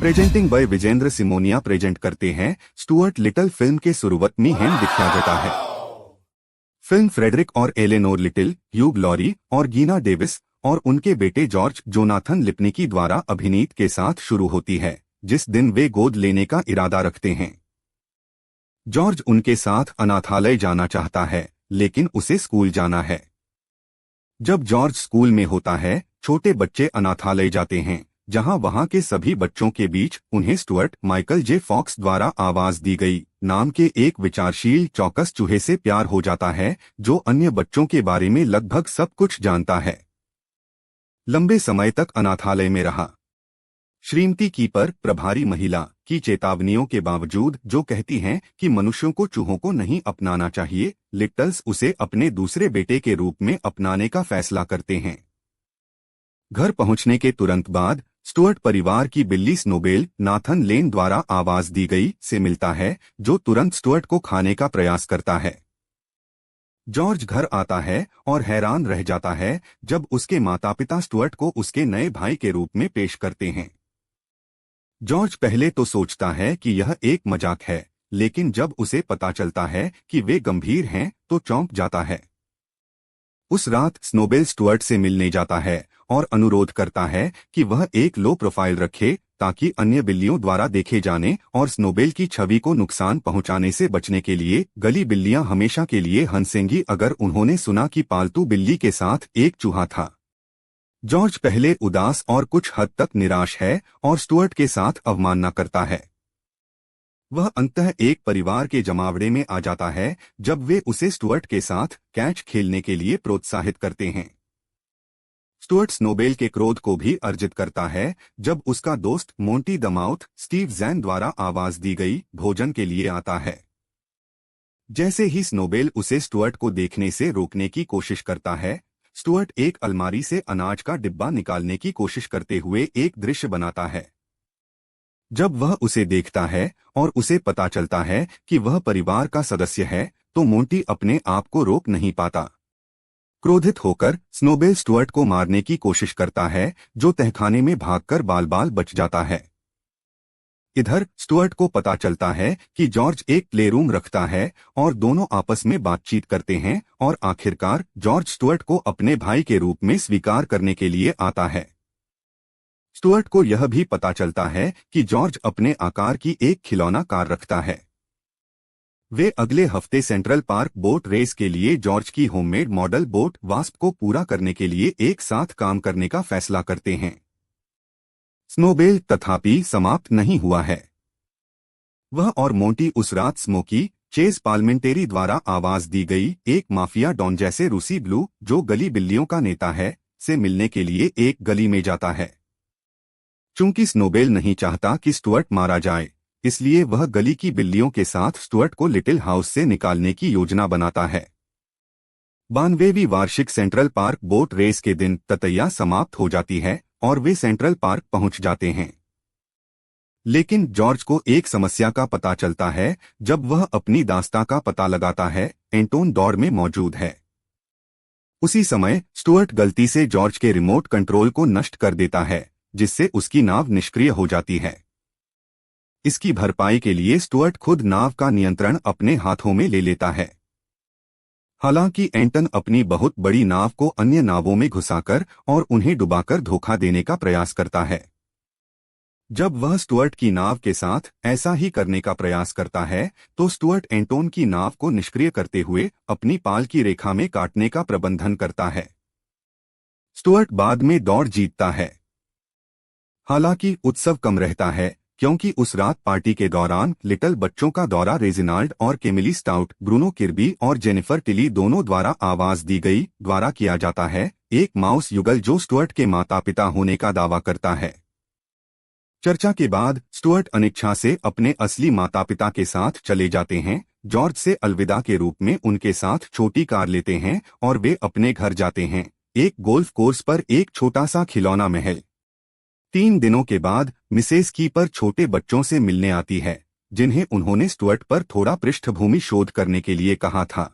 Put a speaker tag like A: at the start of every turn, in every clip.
A: Presenting by Vijendra सिमोनिया present करते हैं Stuart little film के शुरुआत में हैम दिखाया जाता है। फिल्म फ्रेडरिक और एलेनोर लिटिल, ह्यूग लॉरी और गीना डेविस और उनके बेटे जॉर्ज जोनाथन लिपनिकी द्वारा अभिनीत के साथ शुरू होती है, जिस दिन वे गोद लेने का इरादा रखते हैं। जॉर्ज उनके साथ अनाथालय जाना चाहता है, लेकिन उसे स्कूल जाना है। जब जॉर्ज स्कूल में होता है, छोटे बच्चे अनाथालय जाते हैं, जहां वहां के सभी बच्चों के बीच उन्हें स्टुअर्ट माइकल जे फॉक्स द्वारा आवाज दी गई नाम के एक विचारशील चौकस चूहे से प्यार हो जाता है, जो अन्य बच्चों के बारे में लगभग सब कुछ जानता है। लंबे समय तक अनाथालय में रहा। श्रीमती कीपर, प्रभारी महिला, की चेतावनियों के बावजूद, जो कहती हैं कि मनुष्यों को चूहों को नहीं अपनाना चाहिए, लिटल्स उसे अपने दूसरे बेटे के रूप में अपनाने का फैसला करते हैं। घर पहुंचने के तुरंत बाद स्टुअर्ट परिवार की बिल्ली स्नोबेल, नाथन लेन द्वारा आवाज दी गई, से मिलता है, जो तुरंत स्टुअर्ट को खाने का प्रयास करता है। जॉर्ज घर आता है और हैरान रह जाता है जब उसके माता पिता स्टुअर्ट को उसके नए भाई के रूप में पेश करते हैं। जॉर्ज पहले तो सोचता है कि यह एक मजाक है, लेकिन जब उसे पता चलता है कि वे गंभीर हैं, तो चौंक जाता है। उस रात स्नोबेल स्टुअर्ट से मिलने जाता है और अनुरोध करता है कि वह एक लो प्रोफाइल रखे, ताकि अन्य बिल्लियों द्वारा देखे जाने और स्नोबेल की छवि को नुकसान पहुंचाने से बचने के लिए। गली बिल्लियां हमेशा के लिए हंसेंगी अगर उन्होंने सुना कि पालतू बिल्ली के साथ एक चूहा था। जॉर्ज पहले उदास और कुछ हद तक निराश है और स्टुअर्ट के साथ अवमानना करता है। वह अंततः एक परिवार के जमावड़े में आ जाता है जब वे उसे स्टुअर्ट के साथ कैच खेलने के लिए प्रोत्साहित करते हैं। स्टुअर्ट स्नोबेल के क्रोध को भी अर्जित करता है जब उसका दोस्त Monty the mouth, Steve Zahn द्वारा आवाज दी गई भोजन के लिए आता है। जैसे ही स्नोबेल उसे स्टुअर्ट को देखने से रोकने की कोशिश करता है, स्टुअर्ट एक अलमारी से अनाज का डिब्बा निकालने की कोशिश करते हुए एक दृश्य बनाता है। जब वह उसे देखता है और उसे पता चलता है कि वह परिवार का सदस्य है, तो मोंटी अपने आप को रोक नहीं पाता। क्रोधित होकर स्नोबेल स्टुअर्ट को मारने की कोशिश करता है, जो तहखाने में भागकर बाल बाल बच जाता है। इधर स्टुअर्ट को पता चलता है कि जॉर्ज एक प्लेरूम रखता है और दोनों आपस में बातचीत करते हैं और आखिरकार जॉर्ज स्टुअर्ट को अपने भाई के रूप में स्वीकार करने के लिए आता है। स्टुअर्ट को यह भी पता चलता है कि जॉर्ज अपने आकार की एक खिलौना कार रखता है। वे अगले हफ्ते सेंट्रल पार्क बोट रेस के लिए जॉर्ज की होममेड मॉडल बोट वास्प को पूरा करने के लिए एक साथ काम करने का फैसला करते हैं। स्नोबेल तथापि समाप्त नहीं हुआ है। वह और मोंटी उस रात स्मोकी चेज पार्लिमेंटेरी द्वारा आवाज दी गई एक माफिया डॉन जैसे रूसी ब्लू, जो गली बिल्लियों का नेता है, से मिलने के लिए एक गली में जाता है। चूंकि स्नोबेल नहीं चाहता कि स्टुअर्ट मारा जाए, इसलिए वह गली की बिल्लियों के साथ स्टुअर्ट को लिटिल हाउस से निकालने की योजना बनाता है। 92वीं वार्षिक सेंट्रल पार्क बोट रेस के दिन ततैया समाप्त हो जाती है और वे सेंट्रल पार्क पहुंच जाते हैं। लेकिन जॉर्ज को एक समस्या का पता चलता है जब वह अपनी दास्तां का पता लगाता है। एंटोन दौड़ में मौजूद है। उसी समय स्टुअर्ट गलती से जॉर्ज के रिमोट कंट्रोल को नष्ट कर देता है, जिससे उसकी नाव निष्क्रिय हो जाती है। इसकी भरपाई के लिए स्टुअर्ट खुद नाव का नियंत्रण अपने हाथों में ले लेता है। हालांकि एंटन अपनी बहुत बड़ी नाव को अन्य नावों में घुसाकर और उन्हें डुबाकर धोखा देने का प्रयास करता है। जब वह स्टुअर्ट की नाव के साथ ऐसा ही करने का प्रयास करता है, तो स्टुअर्ट एंटोन की नाव को निष्क्रिय करते हुए अपनी पाल की रेखा में काटने का प्रबंधन करता है। स्टुअर्ट बाद में दौड़ जीतता है। हालांकि उत्सव कम रहता है, क्योंकि उस रात पार्टी के दौरान लिटिल बच्चों का दौरा रेजिनाल्ड और केमिली स्टाउट, ब्रूनो किर्बी और जेनिफर टिली दोनों द्वारा आवाज दी गई द्वारा किया जाता है, एक माउस युगल जो स्टुअर्ट के माता पिता होने का दावा करता है। चर्चा के बाद स्टुअर्ट अनिच्छा से अपने असली माता पिता के साथ चले जाते हैं। जॉर्ज से अलविदा के रूप में उनके साथ छोटी कार लेते हैं और वे अपने घर जाते हैं, एक गोल्फ कोर्स पर एक छोटा सा खिलौना महल। 3 दिनों के बाद मिसेस कीपर छोटे बच्चों से मिलने आती है, जिन्हें उन्होंने स्टुअर्ट पर थोड़ा पृष्ठभूमि शोध करने के लिए कहा था।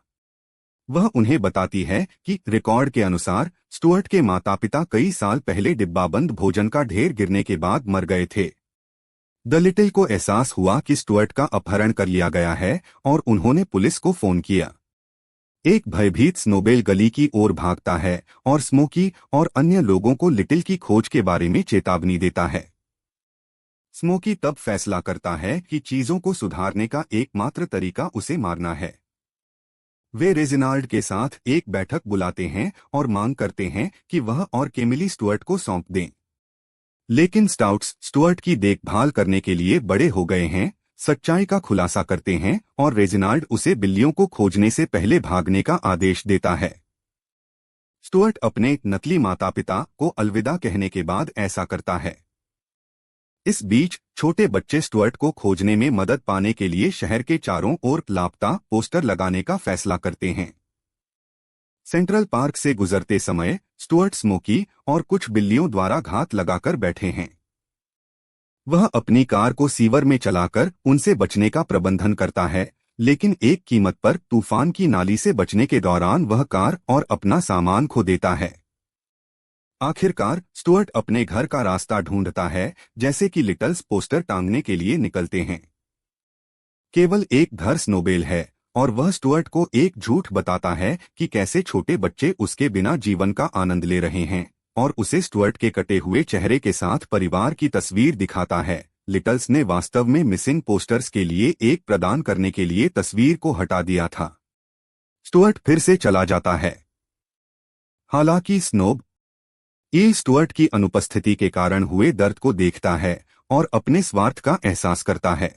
A: वह उन्हें बताती है कि रिकॉर्ड के अनुसार स्टुअर्ट के माता पिता कई साल पहले डिब्बाबंद भोजन का ढेर गिरने के बाद मर गए थे। द लिटिल को एहसास हुआ कि स्टुअर्ट का अपहरण कर लिया गया है और उन्होंने पुलिस को फोन किया। एक भयभीत स्नोबेल गली की ओर भागता है और स्मोकी और अन्य लोगों को लिटिल की खोज के बारे में चेतावनी देता है। स्मोकी तब फैसला करता है कि चीजों को सुधारने का एकमात्र तरीका उसे मारना है। वे रेजिनाल्ड के साथ एक बैठक बुलाते हैं और मांग करते हैं कि वह और केमिली स्टुअर्ट को सौंप दें। लेकिन स्टाउट्स स्टुअर्ट की देखभाल करने के लिए बड़े हो गए हैं, सच्चाई का खुलासा करते हैं और रेजिनाल्ड उसे बिल्लियों को खोजने से पहले भागने का आदेश देता है। स्टुअर्ट अपने नकली माता पिता को अलविदा कहने के बाद ऐसा करता है। इस बीच छोटे बच्चे स्टुअर्ट को खोजने में मदद पाने के लिए शहर के चारों ओर लापता पोस्टर लगाने का फैसला करते हैं। सेंट्रल पार्क से गुजरते समय स्टुअर्ट स्मोकी और कुछ बिल्लियों द्वारा घात लगाकर बैठे हैं। वह अपनी कार को सीवर में चलाकर उनसे बचने का प्रबंधन करता है, लेकिन एक कीमत पर तूफान की नाली से बचने के दौरान वह कार और अपना सामान खो देता है। आखिरकार स्टुअर्ट अपने घर का रास्ता ढूंढता है, जैसे कि लिटल्स पोस्टर टांगने के लिए निकलते हैं। केवल एक घर स्नोबेल है और वह स्टुअर्ट को एक झूठ बताता है कि कैसे छोटे बच्चे उसके बिना जीवन का आनंद ले रहे हैं, और उसे स्टुअर्ट के कटे हुए चेहरे के साथ परिवार की तस्वीर दिखाता है। लिटल्स ने वास्तव में मिसिंग पोस्टर्स के लिए एक प्रदान करने के लिए तस्वीर को हटा दिया था। स्टुअर्ट फिर से चला जाता है। हालांकि स्नोब स्टुअर्ट की अनुपस्थिति के कारण हुए दर्द को देखता है और अपने स्वार्थ का एहसास करता है।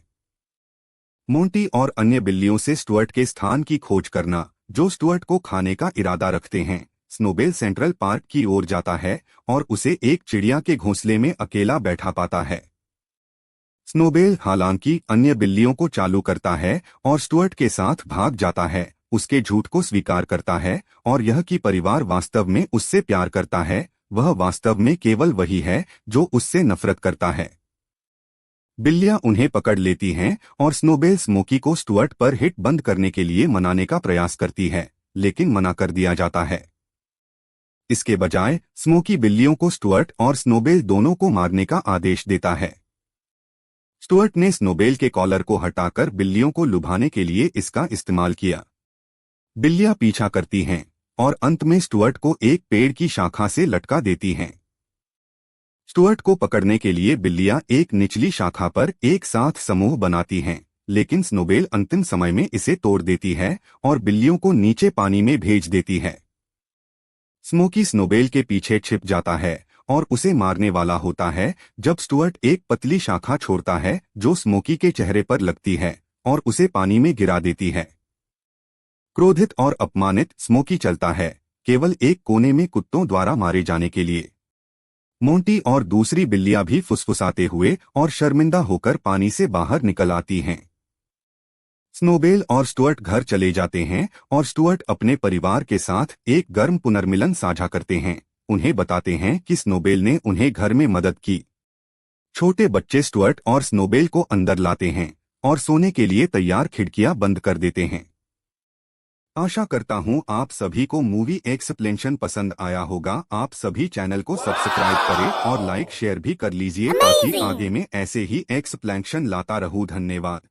A: मोंटी और अन्य बिल्लियों से स्टुअर्ट के स्थान की खोज करना, जो स्टुअर्ट को खाने का इरादा रखते हैं। स्नोबेल सेंट्रल पार्क की ओर जाता है और उसे एक चिड़िया के घोंसले में अकेला बैठा पाता है। स्नोबेल हालांकि अन्य बिल्लियों को चालू करता है और स्टुअर्ट के साथ भाग जाता है, उसके झूठ को स्वीकार करता है और यह कि परिवार वास्तव में उससे प्यार करता है, वह वास्तव में केवल वही है जो उससे नफरत करता है। बिल्लियां उन्हें पकड़ लेती हैं और स्नोबेल स्मोकी को स्टुअर्ट पर हिट बंद करने के लिए मनाने का प्रयास करती है, लेकिन मना कर दिया जाता है। इसके बजाय स्मोकी बिल्लियों को स्टुअर्ट और स्नोबेल दोनों को मारने का आदेश देता है। स्टुअर्ट ने स्नोबेल के कॉलर को हटाकर बिल्लियों को लुभाने के लिए इसका इस्तेमाल किया। बिल्लियां पीछा करती हैं और अंत में स्टुअर्ट को एक पेड़ की शाखा से लटका देती हैं। स्टुअर्ट को पकड़ने के लिए बिल्लियां एक निचली शाखा पर एक साथ समूह बनाती हैं, लेकिन स्नोबेल अंतिम समय में इसे तोड़ देती है और बिल्लियों को नीचे पानी में भेज देती है। स्मोकी स्नोबेल के पीछे छिप जाता है और उसे मारने वाला होता है जब स्टुअर्ट एक पतली शाखा छोड़ता है जो स्मोकी के चेहरे पर लगती है और उसे पानी में गिरा देती है। क्रोधित और अपमानित स्मोकी चलता है, केवल एक कोने में कुत्तों द्वारा मारे जाने के लिए। मोंटी और दूसरी बिल्लियां भी फुसफुसाते हुए और शर्मिंदा होकर पानी से बाहर निकल आती हैं। स्नोबेल और स्टुअर्ट घर चले जाते हैं और स्टुअर्ट अपने परिवार के साथ एक गर्म पुनर्मिलन साझा करते हैं। उन्हें बताते हैं कि स्नोबेल ने उन्हें घर में मदद की। छोटे बच्चे स्टुअर्ट और स्नोबेल को अंदर लाते हैं और सोने के लिए तैयार खिड़कियां बंद कर देते हैं। आशा करता हूं आप सभी को मूवी एक्सप्लेनेशन पसंद आया होगा। आप सभी चैनल को सब्सक्राइब करें और लाइक शेयर भी कर लीजिए ताकि आगे में ऐसे ही एक्सप्लेनेशन लाता रहूं। धन्यवाद।